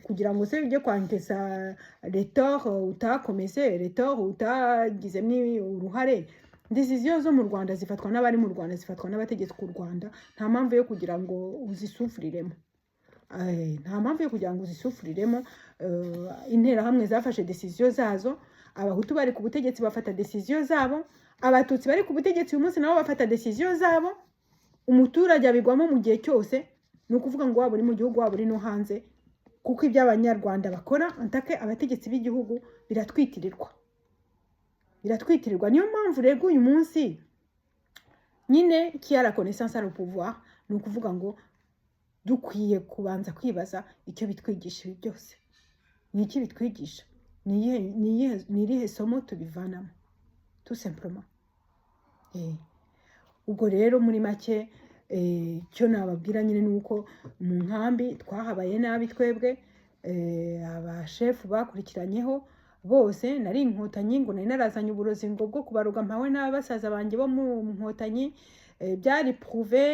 kugira ngo se ujye kwankesa retort utakomeze retort utagizemo uruhare decision zo mu Rwanda zifatwa n'abari mu Rwanda zifatwa n'abategetsi ku Rwanda nta mpamvu yo kugira ngo uzisufuriremo nta mpamvu yo kugira ngo uzisufuriremo interahamwe zafashe decision zazo abahutu bari ku butegetsi bafata decision zabo abatutsi bari ku butegetsi uyu munsi nabo bafata decision zabo umuturage abigwamo mu gihe cyose ni ukuvuga ngo waba uri mu gihugu waba uri no hanze kuko ibyo abanyarwanda bakora antake abategetsi b'igihugu biratwitirirwa niyo mpamvu rego uyu munsi nyine qui a la connaissance a le pouvoir ni ukuvuga ngo dukwiye kubanza kwibaza icyo bitwigisha ibi byose ni iki bitwigisha ni irihe somo tubivanamo tout simplement ubwo rero muri make cyo nababwira nyine nuko mu nkambi twahabaye nabi twebwe abashefu bakurikiranyeho bose nari inkotanyi ngo nari narazanye uburozi ngo bwo kubaruga mpawe n'abasaza banjye bo mu nkotanyi byari prouvé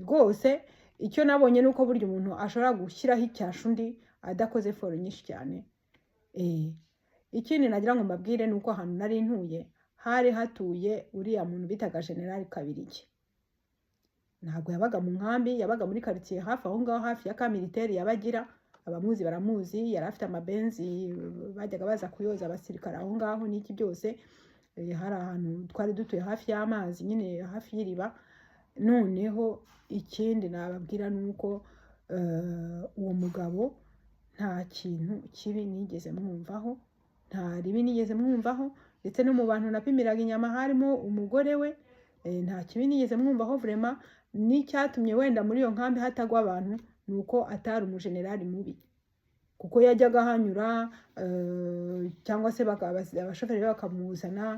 rwose icyo nabonye nuko burya umuntu ashobora gushyiraho icyasha undi adakoze foro nyinshi cyane ikindi nagira ngo mbabwire nuko ahantu nari ntuye hari hatuye uriya muntu bitaga General Kabirigi ntabwo yabaga mu nkambi yabaga muri quartier hafi aho ngaho hafi ya ka militaire yabagira abamuzi baramuzi yari afite amabenzi bajyaga baza kuyoza abasirikare aho ngaho n'iki byose hari ahantu twari dutuye hafi y'amazi nyine hafi y'iriba noneho ikindi nababwira nuko uwo mugabo nta kintu kibi nigeze mwumvaho nta ribi nigeze mwumvaho ndetse no mu bantu napimiraga inyama harimo umugore we nta kibi nigeze mwumvaho vraiment n'icyatumye wenda muri iyo nkambi hatagwa abantu nuko atari umujenerali mubi kuko yajyaga hanyura cyangwa se abashoferi bakamuzana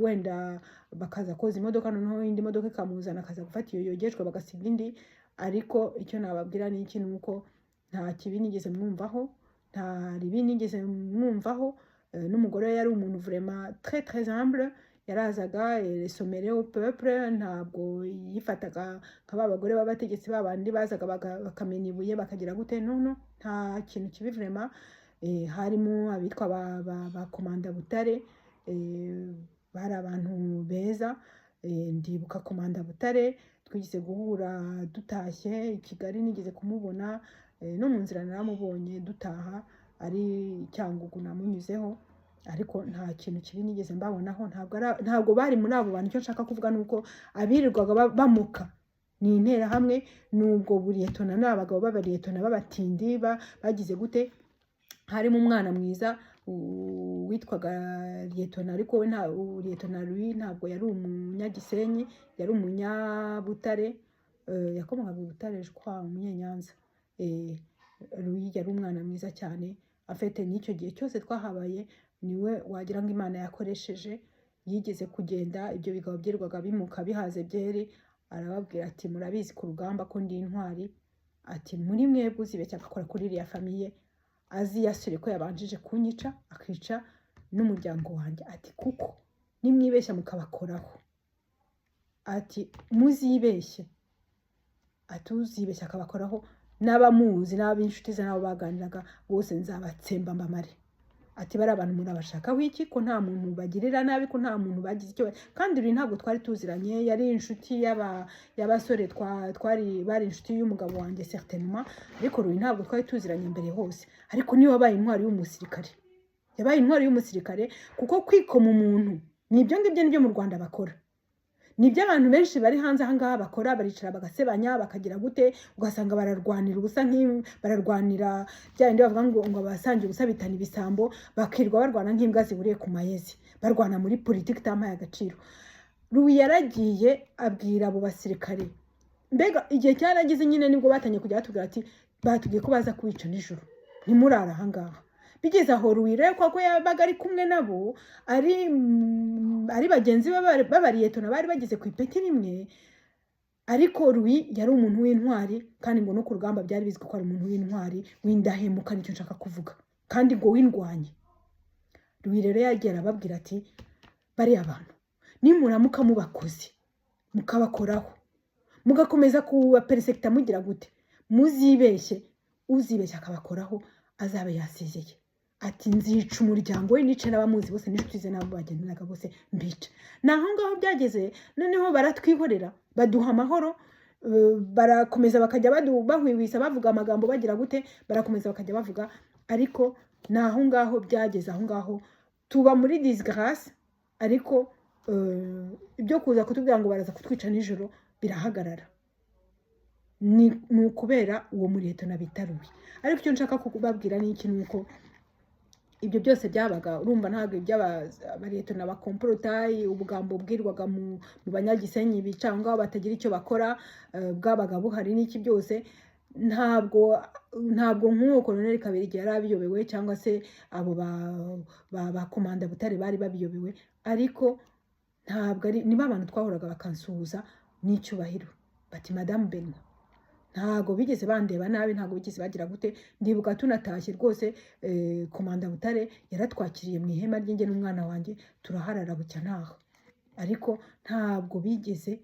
wenda bakaza koza imodoka noneho indi modoka ikamuzana akaza gufata iyo yogejwe bagasiga indi ariko icyo nababwira ni iki nuko nta kibi nigeze mwumvaho nta ribi nigeze mwumvaho n'umugore we yari umuntu vraiment très très humble yarazaga somere au peuple ntabwo yifataga nk'aba bagore b'abategetsi babandi bazaga bakamena ibuye bakagira gute no nta kintu kibi vraiment harimo abitwa ba komanda Butare bari abantu beza ndibuka komanda Butare twigeze guhura dutashye i Kigali nigeze kumubona no mu nzira naramubonye dutaha ari Cyangugu namunyuzeho ariko nta kintu kibi nigeze mbabonaho ntabwo bari muri abo bantu icyo nshaka kuvuga nuko abirirwaga bamuka ni intera hamwe nubwo buriyetona n'abagabo b'abariyetona b'abatindi bagize gute harimo umwana mwiza witwaga liyetona ariko we nta liyetona Louis ntabwo yari umunyagisenyi yari umunyabutare yakomokaga Butare kwa umunyenyanza Louis yari umwana mwiza cyane afite n'icyo gihe cyose twahabaye niwe wagira ngo Imana yakoresheje yigeze kugenda ibyo bigabo byirwaga bimuka bihaze byeri arababwira ati murabizi ku rugamba ko ndi intwari ati muri mwebwe uzibeshya akakora kuri iriya famiye azi yasure ko yabanjije kunyica akica n'umuryango wanjye ati kuko nimwibeshya mukabakoraho ati muzibeshye, ati uzibeshye akabakoraho n'abamuzi n'ab'inshuti ze n'abo baganiraga bose nzabatsemba mbamare. Ati bari abantu murabashakaho iki ko nta muntu bagirira nabi, ko nta muntu bagize icyo kandi uri ntabwo twari tuziranye, yari inshuti y'abasore bari inshuti y'umugabo wanjye certainement, ariko ruri ntabwo twari tuziranye mbere hose. Ariko niwe wabaye intwari y'umusirikare, yabaye intwari y'umusirikare kuko kwikoma umuntu nibyo ngibyo nibyo mu Rwanda bakora. Nibyo abantu benshi bari hanze aha ngaha bakora, baricara bagasebanya bakagira gute, ugasanga bararwanira ubusa bararwanira byandi bavuga ngo abasangiye ubusa bitana ibisambo, bakirwa barwana nk'imbwa ziburiye ku mayezi, barwana muri politiki itampaye agaciro. Ruwi yaragiye abwira abo basirikare, mbega igihe cyaragize nyine nibwo batanye kujya batubwira ati batubwiye ko baza kubica nijoro ntimurara aha ngaha. Bigeze aho Ruwi rero ko yabaga ari kumwe nabo ari bagenzi b'abariyetona bari bageze ku ipeti rimwe, ariko Ruwi yari umuntu w'intwari kandi ngo no ku rugamba byari bizwi ko ari umuntu w'intwari w'indahemuka, nicyo nshaka kuvuga, kandi ngo windwanye. Ruwi rero yagera ababwira ati bari abantu nimuramuka mubakoze mukabakoraho mugakomeza kuba persekta mugira gute, muzibeshye, uzibeshye akabakoraho azabe yasezeye. Ati nzica umuryango we nice n'abamuzi bose n'inshuti ze n'abo bagendanaga bose mbica. Naho ngaho byageze noneho baratwihorera baduha amahoro, barakomeza bakajya bahwihwisa bavuga amagambo bagira gute, barakomeza bakajya bavuga, ariko naho ngaho byageze aho ngaho tuba muri disgrâce. Ariko ibyo kuza kutubwira ngo baraza kutwica nijoro birahagarara, ni ukubera uwo muriyetona bita Ruwi. Ariko icyo nshaka kubabwira ni iki, nuko ibyo byose byabaga urumva ntabwo iby'abariyetona bakomporota ubugambo bwirwaga mu banyagisenyi bica ngaho batagira icyo bakora bwabaga buhari n'iki byose. Ntabwo nk'uwo Colonel Kabirigi yari abiyobewe cyangwa se abo ba komanda Butare bari babiyobewe, ariko ntabwo ari niba abantu twahoraga bakansuhuza n'icyubahiro bati Madame Benwa, ntago bigeze bandeba nabi, ntago bigeze bagira gute. Ndibuka tunatashye rwose komanda Butare yaratwakiriye mu ihema ry'inge n'umwana wanjye turaharara bucya ntaho, ariko ntabwo bigeze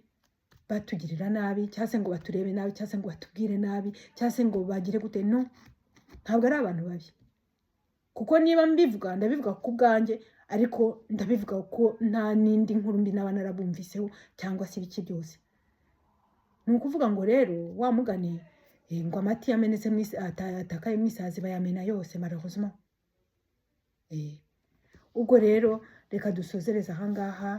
batugirira nabi cyase ngo baturebe nabi cyase ngo batubwire nabi cyase ngo bagire gute. No, ntabwo ari abantu babi, kuko niba mbivuga ndabivuga ku bwanjye, ariko ndabivuga ko nta nindi nkuru mbi naba narabumviseho cyangwa se ibiki byose. Ni ukuvuga ngo rero wa mugani ngo amati yamenetse atakaye mwisazi bayamena yose malheureusement. Ubwo rero reka dusozereza aha ngaha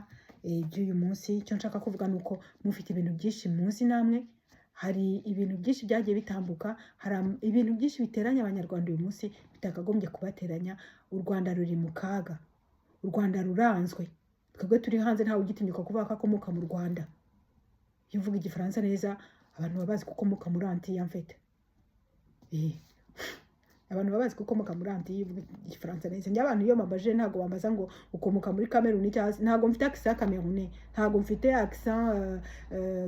by'uyu munsi. Icyo nshaka kuvuga nuko mufite ibintu byinshi muzi namwe, hari ibintu byinshi byagiye bitambuka, hari ibintu byinshi biteranya abanyarwanda uyu munsi bitakagombye kubateranya. U Rwanda ruri mu kaga, u Rwanda ruranzwe, twebwe turi hanze ntawe ugitinyuka kuvuga ko akomoka mu Rwanda. Iyo uvuga igifaransa neza abantu babazi ko ukomoka muri Antilles en fait. Abantu babazi ko ukomoka muri Antilles uvuga igifaransa neza. Njye abantu iyo mabaje ntago bambaza ngo ukomoka muri Cameroon cyangwa ntago mfite accent Camerounais, ntago mfite accent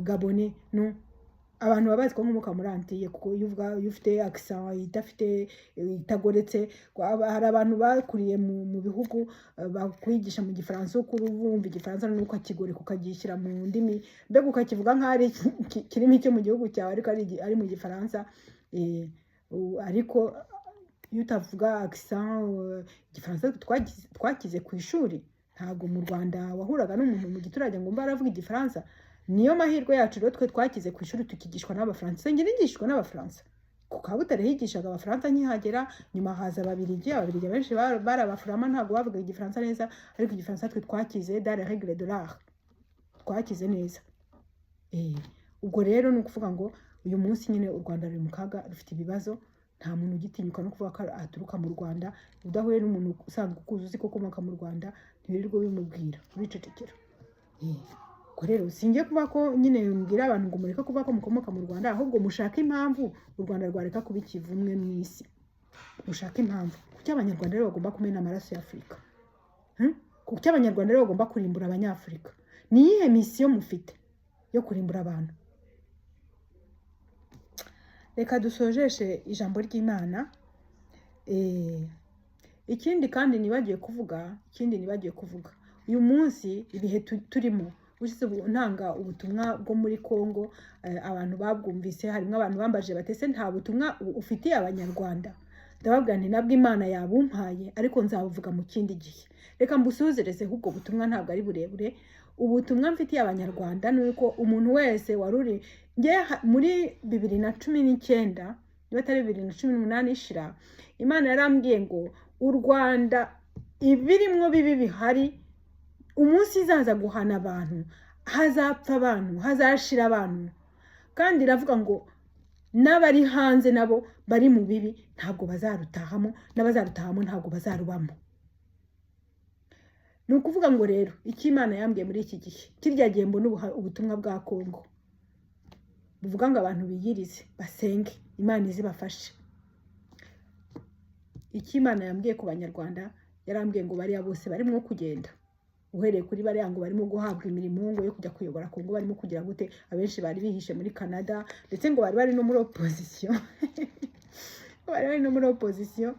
Gabonais, no. Abantu babazi ko nkomoka muri Antilles kuko iyo ufite accent idafite itagoretse. Hari abantu bakuriye mu bihugu bakwigisha mu gifaransa ukuru wumva igifaransa nuko akigore kukagishyira mu ndimi, mbega ukakivuga nk'ari kirimo icyo mu gihugu cyawe ariko ari mu gifaransa. Ariko iyo utavuga accent igifaransa twakize ku ishuri, ntago mu Rwanda wahuraga n'umuntu mu giturage ngo mba aravuga igifaransa. Niyo mahirwe yacu rero twe twakize ku ishuri tukigishwa n'Abafaransa. Nge nigishwa n'Abafaransa ku Kabutare, higishaga Abafaransa nkihagera, nyuma haza Ababiligi benshi bari Abafurama ntago bavuga igifaransa neza, ariko igifaransa twe twakize dans les règles de l'art, twakize neza. Ubwo rero ni ukuvuga ngo uyu munsi nyine u Rwanda ruri mu kaga, rufite ibibazo. Nta muntu ugitinyuka no kuvuga ko aturuka mu Rwanda. Udahuye n'umuntu usanzwe ukuzi uzi ko ukomoka mu Rwanda ntibirirwa bimubwira, uricecekera. Ko rero singiye kuba ko nyine mbwira abantu ngo mureke kuba ko mukomoka mu Rwanda, ahubwo mushaka impamvu u Rwanda rwareka kuba ikivumwe mu isi. Mushaka impamvu kuki abanyarwanda rero bagomba kumena amaraso ya Afurika, kuki abanyarwanda rero bagomba kurimbura abanyafurika. Ni iyihe misiyo mufite yo kurimbura abantu? Reka dusojeshe ijambo ry'Imana. Ikindi kandi nibagiye kuvuga uyu munsi ibihe turimo ushize ntanga ubutumwa bwo muri Kongo, abantu babwumvise, harimo abantu bambaje batese nta butumwa ufitiye abanyarwanda. Ndababwira nti nabwo Imana yabumpaye ariko nzabuvuga mu kindi gihe. Reka mbusuzereze ubwo butumwa ntabwo ari burebure. Ubutumwa mfitiye abanyarwanda ni uko umuntu wese waruri muri 2019 niba atari 2018 ishira, Imana yarambwiye ngo u Rwanda ibirimwo bibi bihari, umunsi izaza guhana abantu, hazapfa abantu, hazashira abantu. Kandi iravuga ngo n'abari hanze nabo bari mu bibi ntabwo bazarutahamo, n'abazarutahamo ntabwo bazarubamo. Ni ukuvuga ngo rero icyo Imana yambwiye muri iki gihe, kirya gihe mbona ubutumwa bwa Kongo buvuga ngo abantu biyirize basenge Imana izibafashe. Icyo Imana yambwiye ku banyarwanda, yarambwiye ngo bariya bose barimo kugenda, uhereye kuri bariya ngo barimo guhabwa imirimo ngo yo kujya kuyobora Kongo, barimo kugira gute, abenshi bari bihishe muri Canada, ndetse ngo bari no muri opposition bari no muri opposition.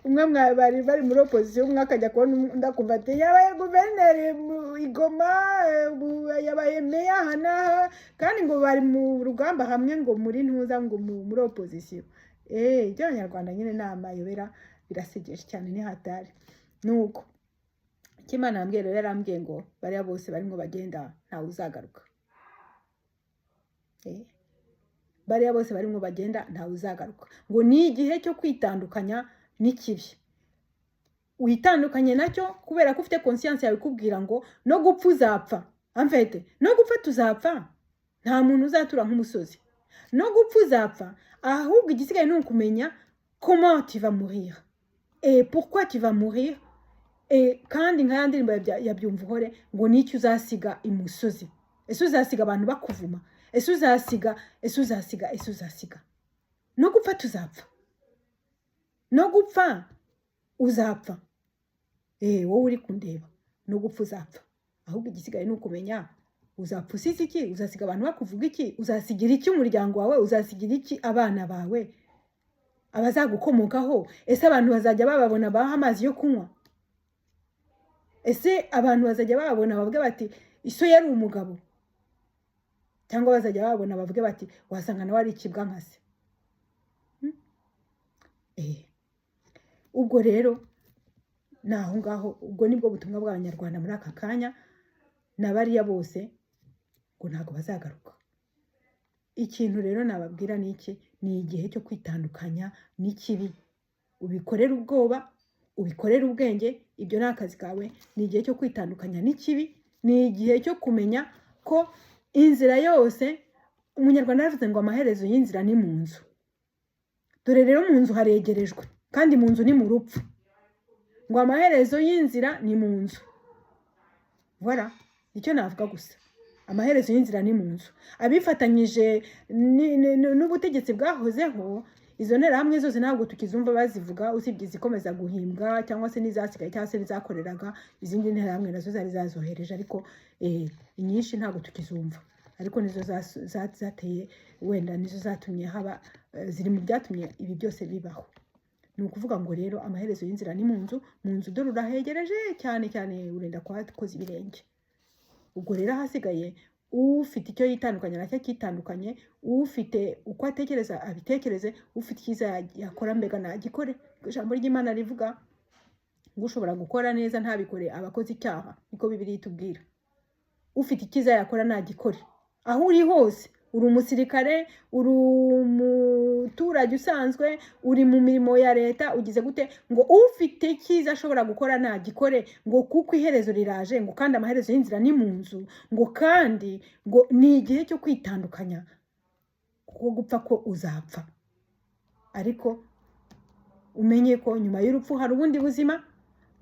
Umwe bari muri opposition, umwe akajya kubona ndakumva ati yabaye guverineri Igoma, yabaye meya hana, kandi ngo bari mu rugamba hamwe ngo muri ntuza ngo muri opposition. Ibyo abanyarwanda nyine n'amayobera birasegeje cyane, ni hatari. Nuko Imana yambwiye rero, yarambwiye ngo bariya bose barimo bagenda ntawe uzagaruka. Bariya bose barimo bagenda ntawe uzagaruka, ngo ni igihe cyo kwitandukanya n'ikibi. Witandukanye nacyo kubera ko ufite conscience yawe ikubwira ngo no gupfa uzapfa. Amfete no gupfa tuzapfa, nta muntu uzatura nk'umusozi. No gupfa uzapfa, ahubwo igisigaye ni ukumenya comment tu vas mourir et pourquoi tu vas mourir. Kandi nka yandirimbo yabyumva uhore ngo nicyo uzasiga imusozi. Ese uzasiga abantu bakuvuma? Ese uzasiga no gupfa tuzapfa, no gupfa uzapfa. Wowe uri kundeba, no gupfa uzapfa, ahubwo igisigaye ni ukumenya uzapfa usize iki, uzasiga abantu bakuvuga iki, uzasigira iki umuryango wawe, uzasigira iki abana bawe, abazagukomokaho. Ese abantu bazajya bababona baha amazi yo kunywa? Ese abantu bazajya bababona bavuge bati iso yari umugabo? Cyangwa bazajya bababona bavuge bati wasanga nawe ari ikibwa nkase? Ubwo rero naho ngaho, ubwo nibwo butumwa bw'abanyarwanda muri aka kanya, nabariya bose ngo ntago bazagaruka. Ikintu rero nababwira ni iki, ni igihe cyo kwitandukanya n'ikibi. Ubikorera ubwoba, ubikorera ubwenge, ibyo ni akazi kawe. Ni igihe cyo kwitandukanya n'ikibi, ni igihe cyo kumenya ko inzira yose, umunyarwanda yavuze ngo amaherezo y'inzira ni mu nzu. Dore rero mu nzu haregerejwe, kandi mu nzu ni mu rupfu. Ngo amaherezo y'inzira ni mu nzu. Voilà, icyo navuga gusa. Amaherezo y'inzira ni mu nzu. Abifatanyije n'ubutegetsi bwahozeho, izo nterahamwe zose ntabwo tukizumva bazivuga, usibye zikomeza guhimbwa cyangwa se n'izasigaye cyangwa se n'izakoreraga izindi nterahamwe nazo zari zazohereje, ariko inyinshi ntabwo tukizumva. Ariko nizo zateye, wenda nizo zatumye haba, ziri mu byatumye ibi byose bibaho. Ni ukuvuga ngo rero amaherezo y'inzira ni mu nzu. Mu nzu dore urahegereje cyane cyane, urenda kwakoza ibirenge. Ubwo rero hasigaye ufite icyo yitandukanya nacyo kitandukanye, ufite uko atekereza abitekereze, ufite icyiza yakora mbega nagikore. Ijambo ry'Imana rivuga ngo ushobora gukora neza ntabikore abakoze icyaha, niko Bibiliya itubwira. Ufite icyiza yakora nagikore. Aho uri hose, uri umusirikare, uri umuturage usanzwe, uri mu mirimo ya leta, ugize gute, ngo ufite icyiza ashobora gukora nagikore, ngo kuko iherezo riraje, ngo kandi amaherezo y'inzira ni mu nzu, ngo kandi ngo ni igihe cyo kwitandukanya, kuko gupfa ko uzapfa, ariko umenye ko nyuma y'urupfu hari ubundi buzima.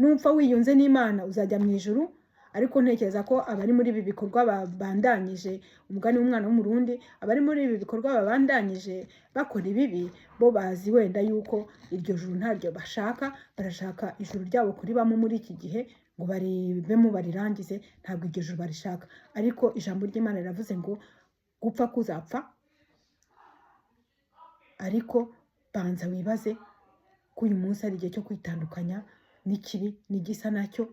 Nupfa wiyunze n'Imana uzajya mu ijuru. Ariko ntekereza ko abari muri ibi bikorwa babandanyije, umugani w'umwana w'umurundi, abari muri ibi bikorwa babandanyije bakora ibibi, bo bazi wenda yuko iryo juru ntaryo bashaka. Barashaka ijuru ryabo kuribamo muri iki gihe, ngo baribemo barirangize, ntabwo iryo juru barishaka. Ariko ijambo ry'Imana riravuze ngo gupfa kuzapfa, ariko banza wibaze ko uyu munsi ari igihe cyo kwitandukanya n'ikibi n'igisa nacyo,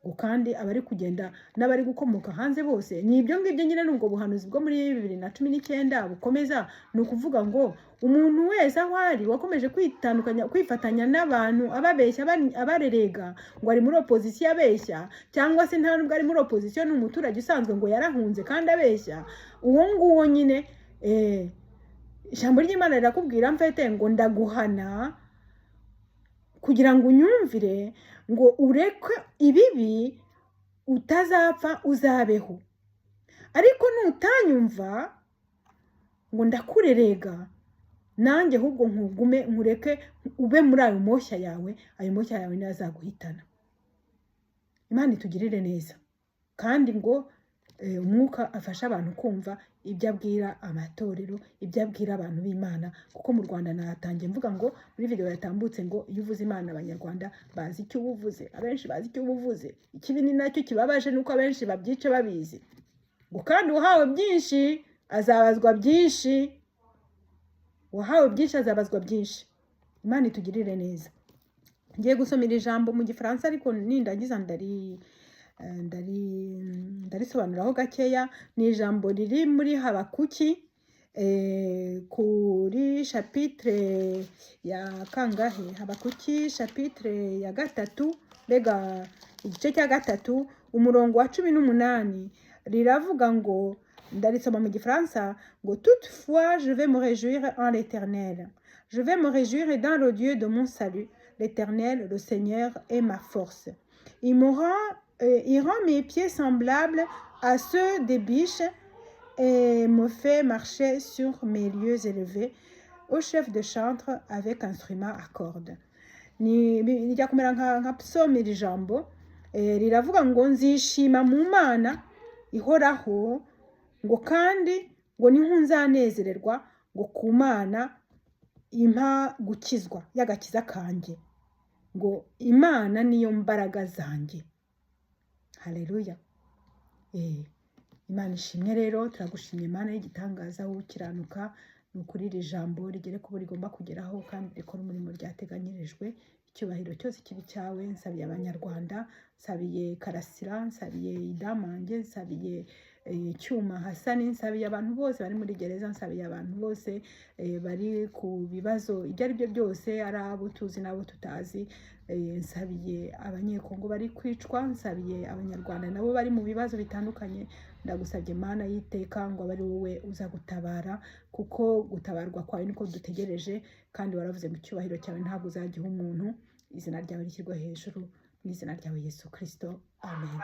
ngo kandi abari kugenda n'abari gukomoka hanze bose ni ibyo ngibyo nyine n'ubwo buhanuzi bwo muri 2019 bukomeza ni ukuvuga ngo umuntu wese aho ari wakomeje kwifatanya n'abantu ababeshya abarerega ngo ari muri opposition abeshya cyangwa se nta nubwo ari muri opposition n'umuturage usanzwe ngo yarahunze kandi abeshya uwo nguwo nyine ijambo ry'Imana rirakubwira mfete ngo ndaguhana kugira ngo unyumvire ngo ureke ibibi utazapfa uzabeho ariko nutanyumva ngo ndakurerega nanjye ahubwo nkugume nkureke ube muri ayo moshya yawe ntazaguhitana. Imana itugirire neza kandi ngo umwuka afasha abantu kumva ibyo abwira amatorero ibyo abwira abantu b'Imana kuko mu Rwanda natangiye mvuga ngo muri video yatambutse ngo iyo uvuze Imana abanyarwanda bazi icyo ubuvuze abenshi bazi icyo ubuvuze ikibi ni nacyo kibabaje nuko abenshi babyice babizi ngo kandi uhawe byinshi azabazwa byinshi azabazwa byinshi. Imana itugirire neza. Ngiye gusomera ijambo mu Gifaransa ariko nindagiza ndarisobanuraho gakeya. Ni ijambo riri muri Habakuki kuri chapitre ya kangahe Habakuki chapitre ya 3 mbega igice cya 3 umurongo wa 18 riravuga ngo ndarisoma mu Gifaransa ngo toutefois je vais me réjouir en l'Éternel, je vais me réjouir dans le Dieu de mon salut, l'Éternel, le Seigneur est ma force. Il rend mes pieds semblables à ceux des biches et me fait marcher sur mes lieux élevés au chef de chantre avec instrument à cordes. Ni rijya kumera nka psaume iri jambo riravuga ngo nzishima mu Mana ihoraho ngo kandi ngo niho nzanezererwa ngo ku Mana impa gukizwa y'agakiza kanjye ngo Imana niyo mbaraga zanjye. Haleluya. Imana ishimwe rero turagushimye Imana y'igitangaza wowe ukiranuka nukuri iri jambo rigere kubo rigomba kugeraho kandi rikora umurimo ryateganyirijwe. Icyubahiro cyose kibi cyawe. Nsabiye abanyarwanda, nsabiye Karasira, nsabiye Idamange, nsabiye Cyuma Hasani, nsabiye abantu bose bari muri gereza, nsabiye abantu bose bari ku bibazo ibyo ari byo byose ari abo tuzi n'abo tutazi, nsabiye abanyekongo bari kwicwa, nsabiye abanyarwanda nabo bari mu bibazo bitandukanye. Ndagusabye Mana y'iteka ngo abari wowe uza gutabara kuko gutabarwa kwawe niko dutegereje kandi waravuze mu cyubahiro cyawe ntabwo uzagiha umuntu. Izina ryawe rishyirwa hejuru mu izina ryawe Yesu Kristo. Amen.